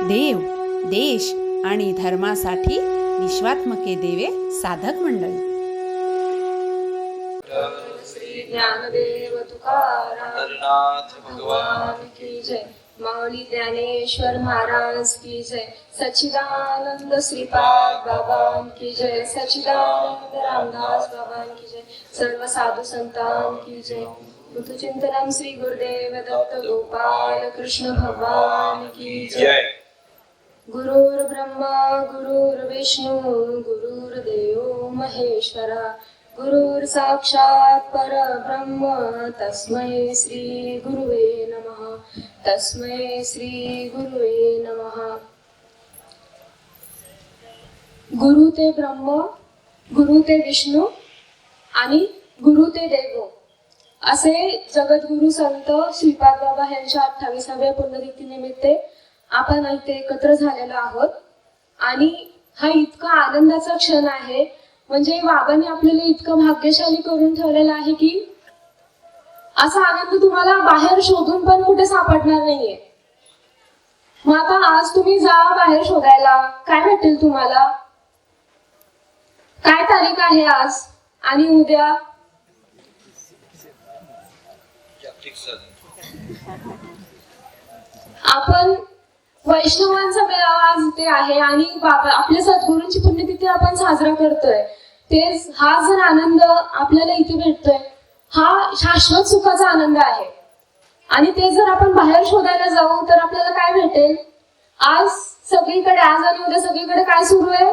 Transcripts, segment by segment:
देव, देश आणि धर्मासाठी विश्वात्मके देवे साधक मंडळी. श्री ज्ञानदेव तुकाराम भगवान की जय. माऊली ज्ञानेश्वर महाराज की जय. सच्चिदानंद श्रीपाद बाबा की जय. सच्चिदानंद रामदास बाबा की जय. सर्व साधू संतान की जय. बुद्धचिंतनम श्री गुरुदेव दत्त गोपाल कृष्ण भगवान की जय. गुरुर् ब्रह्मा गुरुर्विष्णू गुरुर्देव महेश्वरा. गुरुर् साक्षात् परब्रह्म तस्मै श्री गुरुवे नमः. तस्मै श्री गुरुवे नमः. गुरु ते ब्रह्म, गुरु ते विष्णू आणि गुरु ते देव असे जगद्गुरु संत श्रीपाद बाबा यांच्या 28व्या पुण्यतिथी निमित्त आपण इथे एकत्र झालेलो आहोत. आणि हा इतका आनंदाचा क्षण आहे, म्हणजे बाबांनी आपल्याला इतकं भाग्यशाली करून ठेवलेलं आहे की असा आनंद तुम्हाला बाहेर शोधून पण कुठे सापडणार नाहीये. मग आता आज तुम्ही जा बाहेर शोधायला, काय भेटेल तुम्हाला? काय तारीख आहे आज आणि उद्या? आपण वैष्णवांचा मेळावा आज इथे आहे आणि बाबा आपल्या सद्गुरूंची पुण्यतिथी आपण साजरा करतोय. तेच हा जर आनंद आपल्याला इथे भेटतोय, हा शाश्वत सुखाचा आनंद आहे. आणि ते जर आपण बाहेर शोधायला जाऊ तर आपल्याला काय भेटेल? आज सगळीकडे, आज आणि उद्या सगळीकडे काय सुरू आहे?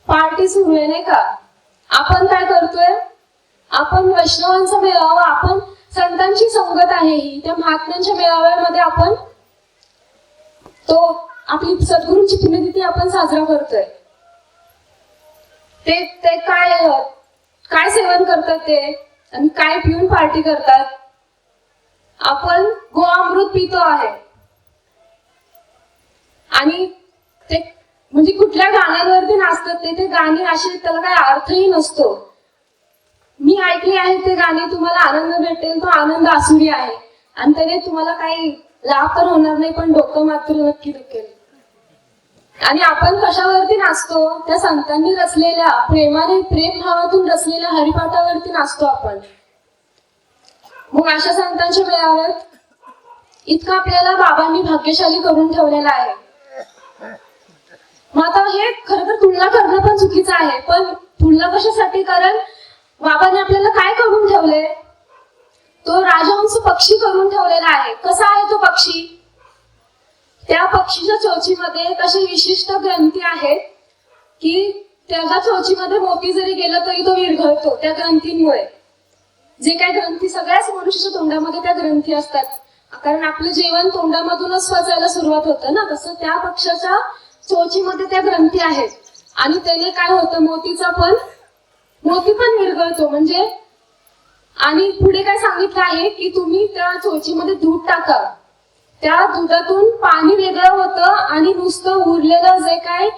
पार्टी सुरू आहे, नाही का? आपण काय करतोय? आपण वैष्णवांचा मेळावा, आपण संतांची संगत आहे ही, त्या महात्म्यांच्या मेळाव्यामध्ये आपण तो आपली सद्गुरूंची पुण्यतिथी आपण साजरा करतोय. ते काय सेवन करतात ते, आणि काय पिऊन पार्टी करतात? आपण गोअमृत पितो आहे. आणि ते म्हणजे कुठल्या गाण्यांवरती नाचतात ते गाणी अशी, त्याला काय अर्थही नसतो. मी ऐकले आहे ते गाणे, तुम्हाला आनंद भेटेल, तो आनंद आसुरी आहे आणि त्याने तुम्हाला काही लाभ तर होणार नाही, पण डोकं मात्र नक्की दुखेल. आणि आपण कशावरती नाचतो? त्या संतांनी रचलेल्या, प्रेमाने, प्रेम भावातून रचलेल्या हरिपाठावरती नाचतो आपण. मग अशा संतांच्या मेळाव्यात इतकं आपल्याला बाबांनी भाग्यशाली करून ठेवलेलं आहे. मग आता हे खरं तर तुलना करणं पण चुकीचं आहे, पण तुलना कशासाठी? कारण बाबांनी आपल्याला काय करून ठेवले? तो राजहंस पक्षी करून ठेवलेला आहे. कसा आहे तो पक्षी? त्या पक्षीच्या चोचीमध्ये कसे विशिष्ट ग्रंथी आहेत की त्याच्या चोचीमध्ये मोती जरी गेलं तरी तो विरघळतो त्या ग्रंथींमुळे. जे काय ग्रंथी, सगळ्याच मनुष्याच्या तोंडामध्ये त्या ग्रंथी असतात, कारण आपलं जेवण तोंडामधूनच पचायला सुरुवात होतं ना, तसं त्या पक्षाच्या चोचीमध्ये त्या ग्रंथी आहेत. आणि त्याने काय होतं, मोती पण विरघळतो. म्हणजे आणि पुढे काय सांगितलं आहे की तुम्ही त्या चोचीमध्ये दूध टाका, त्या दुधातून पाणी वेगळं होतं आणि नुसतं उरलेलं जे काय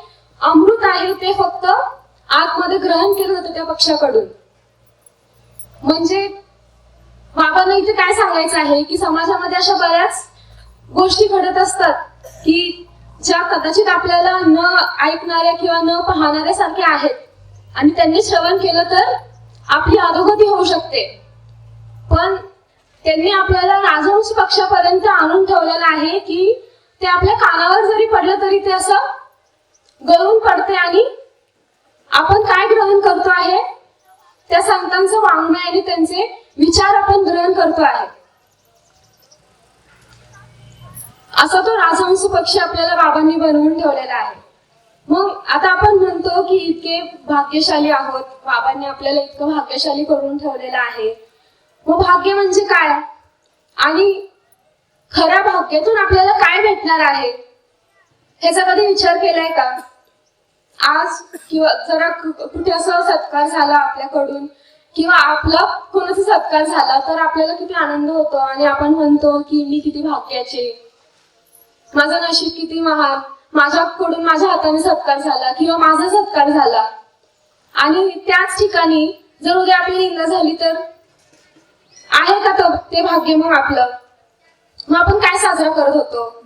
अमृत आहे ते फक्त आतमध्ये ग्रहण केलं जातं त्या पक्षाकडून. म्हणजे बाबांना इथे काय सांगायचं आहे की समाजामध्ये अशा बऱ्याच गोष्टी घडत असतात की ज्या कदाचित आपल्याला न ऐकणाऱ्या किंवा न पाहणाऱ्या सारख्या आहेत, आणि त्यांनी श्रवण केलं तर आपली अधोगती होऊ शकते. पण त्यांनी आपल्याला राजहंस पक्षापर्यंत आणून ठेवलेलं आहे की ते आपल्या कानावर जरी पडलं तरी ते असं गळून पडते. आणि आपण काय ग्रहण करतो आहे? त्या संतांचं वाङ्मय आणि त्यांचे विचार आपण ग्रहण करतो आहे. असा तो राजहंस पक्षी आपल्याला बाबांनी बनवून ठेवलेला आहे. मग आता आपण म्हणतो की इतके भाग्यशाली आहोत, बाबांनी आपल्याला इतकं भाग्यशाली करून ठेवलेलं आहे. मग भाग्य म्हणजे काय? आणि खऱ्या भाग्यातून आपल्याला काय भेटणार आहे ह्याचा कधी विचार केलाय का? आज किंवा जरा कुठे असा सत्कार झाला आपल्याकडून किंवा आपला कोणाचा सत्कार झाला तर आपल्याला किती आनंद होतो आणि आपण म्हणतो की मी किती भाग्याचे, माझं नशीब किती महान, माझ्याकडून माझ्या हाताने सत्कार झाला किंवा माझा सत्कार झाला. आणि त्याच ठिकाणी जर उद्या आपली निंदा झाली तर आहे का ते भाग्य मग आपलं? मग आपण काय साजरा करत होतो?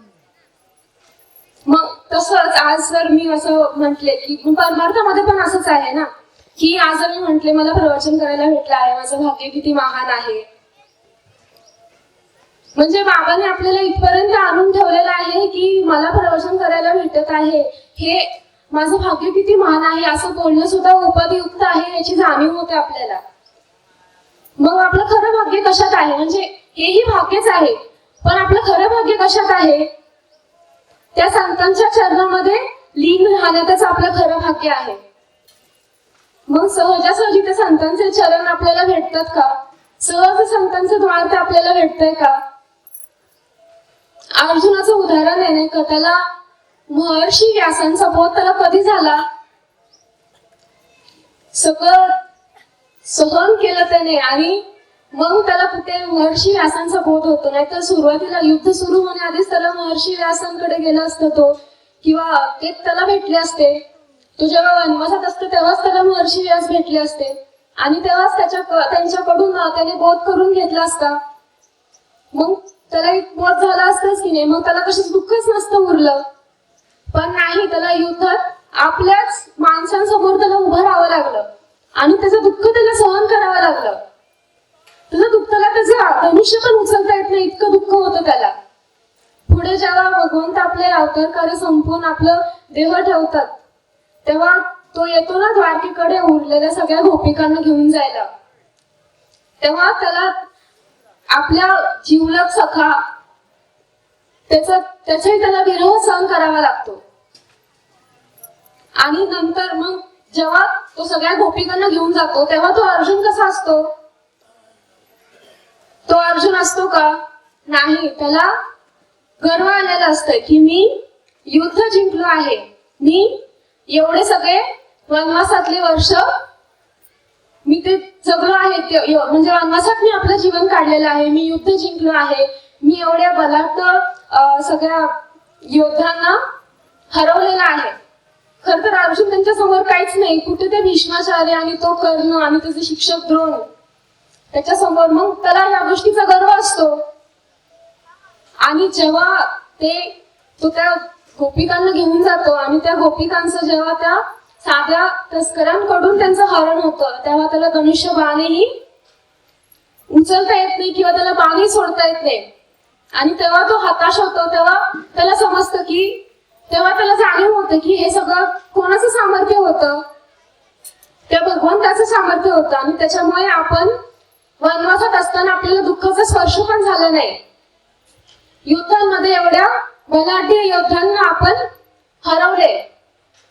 मग तसंच आज जर मी असं म्हटले की परमार्थामध्ये पण असंच आहे ना, की आज जर मी म्हटले मला प्रवचन करायला भेटलं आहे, माझं भाग्य किती महान आहे. म्हणजे बाबाने आपल्याला इथपर्यंत आणून ठेवलेलं आहे की मला प्रवचन करायला भेटत आहे, हे माझं भाग्य किती महान आहे असं बोलणं सुद्धा उपयुक्त आहे याची जाणीव होते आपल्याला. मग आपलं खरं भाग्य कशात आहे? म्हणजे हेही भाग्यच आहे, पण आपलं खरं भाग्य कशात आहे? त्या संतांच्या चरणामध्ये लीन राहण्यातच आपलं खरं भाग्य आहे. मग सहजासहजी त्या संतांचे चरण आपल्याला भेटतात का? सहज संतांचं द्वार ते आपल्याला भेटतंय का? अर्जुनाचं उदाहरण आहे नाही का, त्याला महर्षी व्यासांचा बोध त्याला कधी झाला? सगळं सहन केलं त्याने आणि मग त्याला कुठे महर्षी व्यासांचा बोध होतो. नाहीतर सुरुवातीला युद्ध सुरू होण्याआधीच त्याला महर्षी व्यासांकडे गेला असतं तो, किंवा ते त्याला भेटले असते. तो जेव्हा वनवासात असतो तेव्हाच त्याला महर्षी व्यास भेटले असते आणि तेव्हाच त्यांच्याकडून त्याने बोध करून घेतला असता. मग त्याला एक बोध झाला असताच की नाही, मग त्याला कशाच दुःखच नसतं उरलं. पण नाही, त्याला युद्धात आपल्याच माणसांसमोर त्याला उभं राहावं लागलं आणि त्याचं दुःख त्याला सहन करावं लागलं. त्याचं दुःख, त्याला त्याचं धनुष्य पण उचलता येत नाही इतकं दुःख होतं त्याला. पुढे जेव्हा भगवंत आपले अवतार कार्य संपवून आपलं देह ठेवतात तेव्हा तो येतो ना द्वारकेकडे उरलेल्या सगळ्या गोपिकांना घेऊन जायला. तेव्हा त्याला आपल्या जीवलग सखा त्याचाही त्याला विरह सहन करावा लागतो. आणि नंतर मग जेव्हा तो सगळ्या गोपिकांना घेऊन जातो तेव्हा तो अर्जुन कसा असतो? तो अर्जुन असतो का? नाही, त्याला गर्व आलेला असतंय की मी युद्ध जिंकलो आहे, मी एवढे सगळे वनवासातले वर्ष मी ते जगलो आहे, म्हणजे वनवासात मी आपलं जीवन काढलेलं आहे, मी युद्ध जिंकलो आहे, मी एवढ्या बलाढ्य सगळ्या योद्ध्यांना हरवलेला आहे. खर तर अर्जुन त्यांच्या समोर काहीच नाही. कुठे ते भीष्माचार्य आणि तो कर्ण आणि त्याचे शिक्षक द्रोण त्याच्या समोर. मग त्याला या गोष्टीचा गर्व असतो. आणि जेव्हा तो त्या गोपिकांना घेऊन जातो आणि त्या गोपिकांचं जेव्हा त्या साध्या तस्करांकडून त्यांचं हरण होतं तेव्हा त्याला धनुष्य बाणही उचलता येत नाही किंवा त्याला बाणही सोडता येत नाही. आणि तेव्हा तो हताश होतो. तेव्हा त्याला समजतं की, तेव्हा त्याला जाणीव होतं की हे सगळं कोणाचं सामर्थ्य होतं? त्या भगवंताचं सामर्थ्य होतं. आणि त्याच्यामुळे आपण वनवासात असताना आपल्याला दुःखाचा स्पर्श पण झाला नाही. युद्धांमध्ये एवढ्या बलाढ्य योद्ध्यांना आपण हरवले.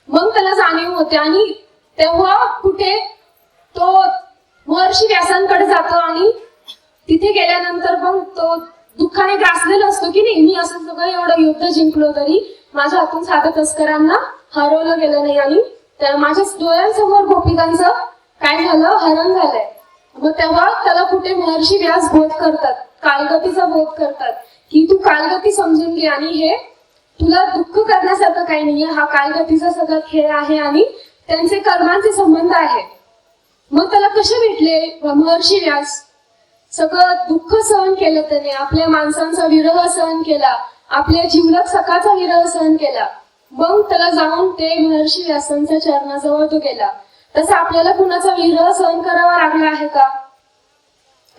मग त्याला जाणीव होते. आणि तेव्हा कुठे तो महर्षी व्यासांकडे जातो आणि तिथे गेल्यानंतर मग तो दुःखाने ग्रासलेला असतो की नाही, मी असं सगळं एवढं युद्ध जिंकलो तरी माझ्या हातून साध्या तस्करांना हरवलं गेलं नाही आणि माझ्या डोळ्यांसमोर गोपिकांचं काय झालं, हरण झालंय. मग तेव्हा त्याला कुठे महर्षी व्यास बोध करतात, कालगतीचा बोध करतात की तू कालगती समजून घे आणि हे तुला दुःख करण्यासारखं काही नाहीये, हा कालगतीचा सगळा खेळ आहे आणि त्यांचे कर्मांचे संबंध आहे. मग त्याला कसे भेटले महर्षी व्यास? सगळं दुःख सहन केलं त्याने, आपल्या माणसांचा विरह सहन केला, आपल्या जीवलग सखाचा विरह सहन केला. मग त्याला जाऊन ते महर्षी व्यासांच्या चरणाजवळ तो गेला. तसं आपल्याला कुणाचा विरह सहन करावा लागला आहे का?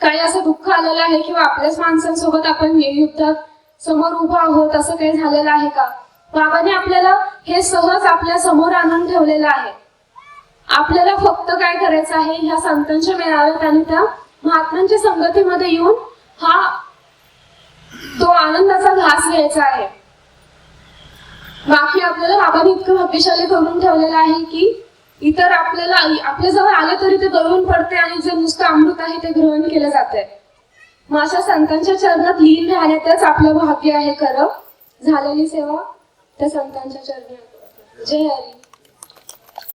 काही असं दुःख आलेलं आहे किंवा आपल्याच माणसांसोबत आपण युद्धात समोर उभा आहोत असं काही झालेलं आहे का? बाबाने आपल्याला हे सहज आपल्या समोर आणून ठेवलेलं आहे. आपल्याला फक्त काय करायचं आहे, ह्या संतांच्या मेळाव्यात आणि त्या महात्म्यांच्या संगतीमध्ये येऊन तो आनंदाचा घास घ्यायचा आहे. बाकी आपल्याला बाबांनी इतकं भाग्यशाली करून ठेवलेलं आहे की इतर आपल्या जवळ आले तरी ते दळून पडते आणि जे नुसतं अमृत आहे ते ग्रहण केलं जाते. मग अशा संतांच्या चरणात लीन राहण्यातच आपलं भाग्य आहे खरं. झालेली सेवा त्या संतांच्या चरणी. जय हरी.